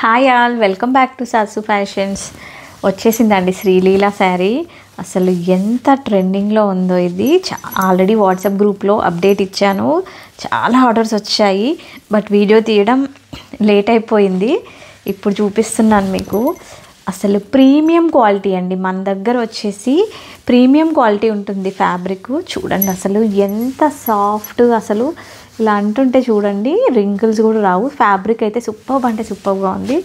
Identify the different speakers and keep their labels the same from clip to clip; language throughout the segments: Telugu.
Speaker 1: Hi all, welcome back to sauce fashions. వచ్చేసిందండి శ్రీలీల శారీ. అసలు ఎంత ట్రెండింగ్లో ఉందో ఇది. ఆల్రెడీ వాట్సాప్ గ్రూప్లో అప్డేట్ ఇచ్చాను, చాలా ఆర్డర్స్ వచ్చాయి. బట్ వీడియో తీయడం లేట్ అయిపోయింది. ఇప్పుడు చూపిస్తున్నాను మీకు. అసలు ప్రీమియం క్వాలిటీ అండి. మన దగ్గర వచ్చేసి ప్రీమియం క్వాలిటీ ఉంటుంది ఫ్యాబ్రిక్. చూడండి అసలు ఎంత సాఫ్ట్, అసలు ఇలా అంటుంటే చూడండి రింకిల్స్ కూడా రావు. ఫ్యాబ్రిక్ అయితే సూపర్బ్ అంటే సూపర్గా ఉంది.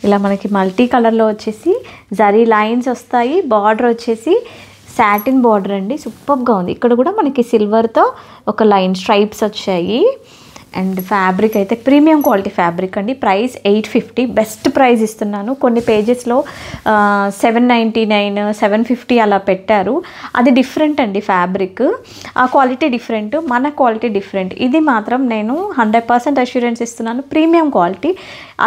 Speaker 1: ఇలా మనకి మల్టీ కలర్లో వచ్చేసి జరీ లైన్స్ వస్తాయి. బార్డర్ వచ్చేసి సాటిన్ బార్డర్ అండి, సూపర్గా ఉంది. ఇక్కడ కూడా మనకి సిల్వర్తో ఒక లైన్ స్ట్రైప్స్ వచ్చాయి. అండ్ ఫ్యాబ్రిక్ అయితే ప్రీమియం క్వాలిటీ ఫ్యాబ్రిక్ అండి. ప్రైస్ 850, బెస్ట్ ప్రైస్ ఇస్తున్నాను. కొన్ని పేజెస్లో 799, 750 అలా పెట్టారు. అది డిఫరెంట్ అండి ఫ్యాబ్రిక్. ఆ క్వాలిటీ డిఫరెంట్, మన క్వాలిటీ డిఫరెంట్. ఇది మాత్రం నేను 100% అష్యూరెన్స్ ఇస్తున్నాను, ప్రీమియం క్వాలిటీ.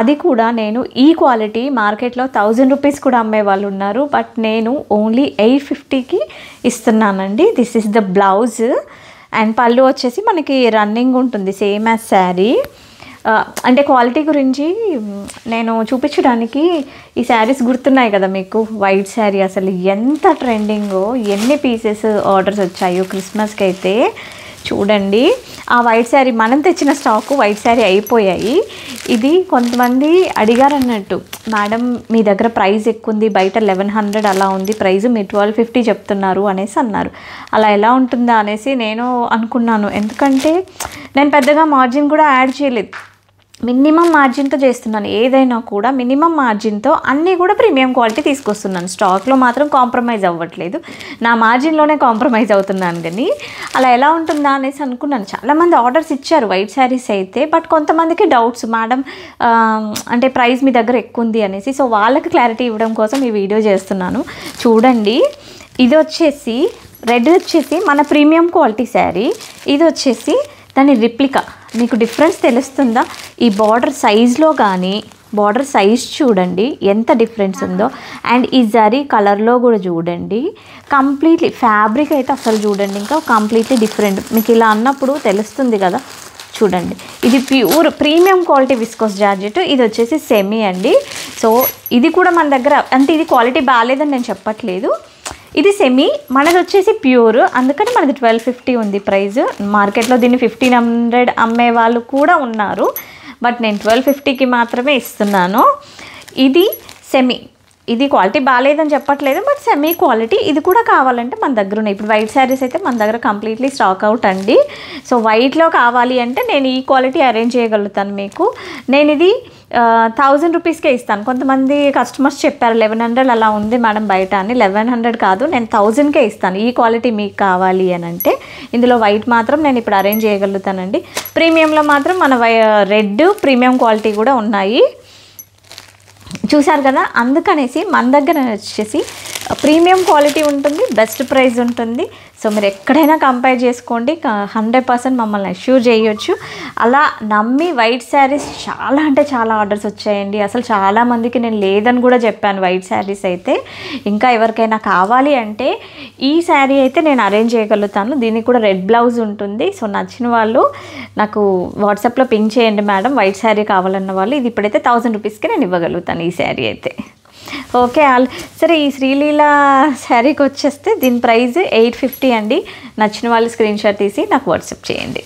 Speaker 1: అది కూడా నేను ఈ క్వాలిటీ మార్కెట్లో 1000 రూపీస్ కూడా అమ్మే వాళ్ళు ఉన్నారు. బట్ నేను ఓన్లీ 850కి ఇస్తున్నానండి. This is the blouse. And పళ్ళు వచ్చేసి మనకి రన్నింగ్ ఉంటుంది, సేమ్ యాజ్ శారీ. అంటే క్వాలిటీ గురించి నేను చూపించడానికి ఈ శారీస్ గుర్తున్నాయి కదా మీకు. వైట్ శారీ అసలు ఎంత ట్రెండింగో, ఎన్ని పీసెస్ ఆర్డర్స్ వచ్చాయో క్రిస్మస్కి అయితే. చూడండి ఆ వైట్ శారీ మనం తెచ్చిన స్టాకు వైట్ శారీ అయిపోయాయి. ఇది కొంతమంది అడిగారు అన్నట్టు, మేడం మీ దగ్గర ప్రైస్ ఎక్కువ ఉంది, బయట 1100 అలా ఉంది ప్రైస్, మీరు 1250 చెప్తున్నారు అనేసి అన్నారు. అలా ఎలా ఉంటుందా అనేసి నేను అనుకున్నాను. ఎందుకంటే నేను పెద్దగా మార్జిన్ కూడా యాడ్ చేయలేదు, మినిమం మార్జిన్తో చేస్తున్నాను. ఏదైనా కూడా మినిమం మార్జిన్తో అన్నీ కూడా ప్రీమియం క్వాలిటీ తీసుకొస్తున్నాను. స్టాక్లో మాత్రం కాంప్రమైజ్ అవ్వట్లేదు, నా మార్జిన్లోనే కాంప్రమైజ్ అవుతున్నాను. కానీ అలా ఎలా ఉంటుందా అనేసి అనుకున్నాను. చాలామంది ఆర్డర్స్ ఇచ్చారు వైట్ శారీస్ అయితే. బట్ కొంతమందికి డౌట్స్, మేడం అంటే ప్రైస్ మీ దగ్గర ఎక్కువ ఉంది అనేసి. సో వాళ్ళకి క్లారిటీ ఇవ్వడం కోసం ఈ వీడియో చేస్తున్నాను. చూడండి ఇది వచ్చేసి రెడ్ వచ్చేసి మన ప్రీమియం క్వాలిటీ శారీ. ఇది వచ్చేసి దాని రిప్లికా. మీకు డిఫరెన్స్ తెలుస్తుందా? ఈ బార్డర్ సైజ్లో కానీ, బార్డర్ సైజ్ చూడండి ఎంత డిఫరెన్స్ ఉందో. అండ్ ఈ జరీ కలర్లో కూడా చూడండి. కంప్లీట్లీ ఫ్యాబ్రిక్ అయితే అసలు చూడండి ఇంకా కంప్లీట్లీ డిఫరెంట్. మీకు ఇలా అన్నప్పుడు తెలుస్తుంది కదా. చూడండి ఇది pure premium quality viscose georgette. ఇది వచ్చేసి సెమీ అండి. సో ఇది కూడా మన దగ్గర, అంటే ఇది క్వాలిటీ బాగాలేదని నేను చెప్పట్లేదు, ఇది సెమీ, మనది వచ్చేసి ప్యూర్. అందుకని మనది 1250 ఉంది ప్రైస్. మార్కెట్లో దీన్ని 1500 అమ్మే వాళ్ళు కూడా ఉన్నారు. బట్ నేను 1250కి మాత్రమే ఇస్తున్నాను. ఇది సెమీ, ఇది క్వాలిటీ బాగాలేదని చెప్పట్లేదు, బట్ సెమీ క్వాలిటీ. ఇది కూడా కావాలంటే మన దగ్గర ఉన్నాయి. ఇప్పుడు వైట్ శారీస్ అయితే మన దగ్గర కంప్లీట్లీ స్టాక్ అవుట్ అండి. సో వైట్లో కావాలి అంటే నేను ఈ క్వాలిటీ అరేంజ్ చేయగలుగుతాను మీకు. నేను ఇది 1000 రూపీస్కే ఇస్తాను. కొంతమంది కస్టమర్స్ చెప్పారు 1100 అలా ఉంది మేడం బయట అని. 1100 కాదు, నేను 1000కే ఇస్తాను ఈ క్వాలిటీ మీకు కావాలి అని అంటే. ఇందులో వైట్ మాత్రం నేను ఇప్పుడు అరేంజ్ చేయగలుగుతానండి. ప్రీమియంలో మాత్రం మన రెడ్ ప్రీమియం క్వాలిటీ కూడా ఉన్నాయి, చూసారు కదా. అందుకనేసి మన దగ్గర వచ్చేసి ప్రీమియం క్వాలిటీ ఉంటుంది, బెస్ట్ ప్రైస్ ఉంటుంది. సో మీరు ఎక్కడైనా కంపేర్ చేసుకోండి, 100% మమ్మల్ని అష్యూర్ చేయొచ్చు. అలా నమ్మి వైట్ శారీస్ చాలా అంటే చాలా ఆర్డర్స్ వచ్చాయండి. అసలు చాలామందికి నేను లేదని కూడా చెప్పాను వైట్ శారీస్ అయితే. ఇంకా ఎవరికైనా కావాలి అంటే ఈ శారీ అయితే నేను అరేంజ్ చేయగలుగుతాను. దీనికి కూడా రెడ్ బ్లౌజ్ ఉంటుంది. సో నచ్చిన వాళ్ళు నాకు వాట్సాప్లో పింక్ చేయండి మేడం, వైట్ శారీ కావాలన్న వాళ్ళు. ఇది ఇప్పుడైతే 1000 రూపీస్కి నేను ఇవ్వగలుగుతాను ఈ శారీ అయితే. Okay all. సరే ఈ శ్రీలీల శారీకి వచ్చేస్తే దీని ప్రైస్ 850 అండి. నచ్చిన వాళ్ళు స్క్రీన్ షాట్ తీసి నాకు వాట్సాప్ చేయండి.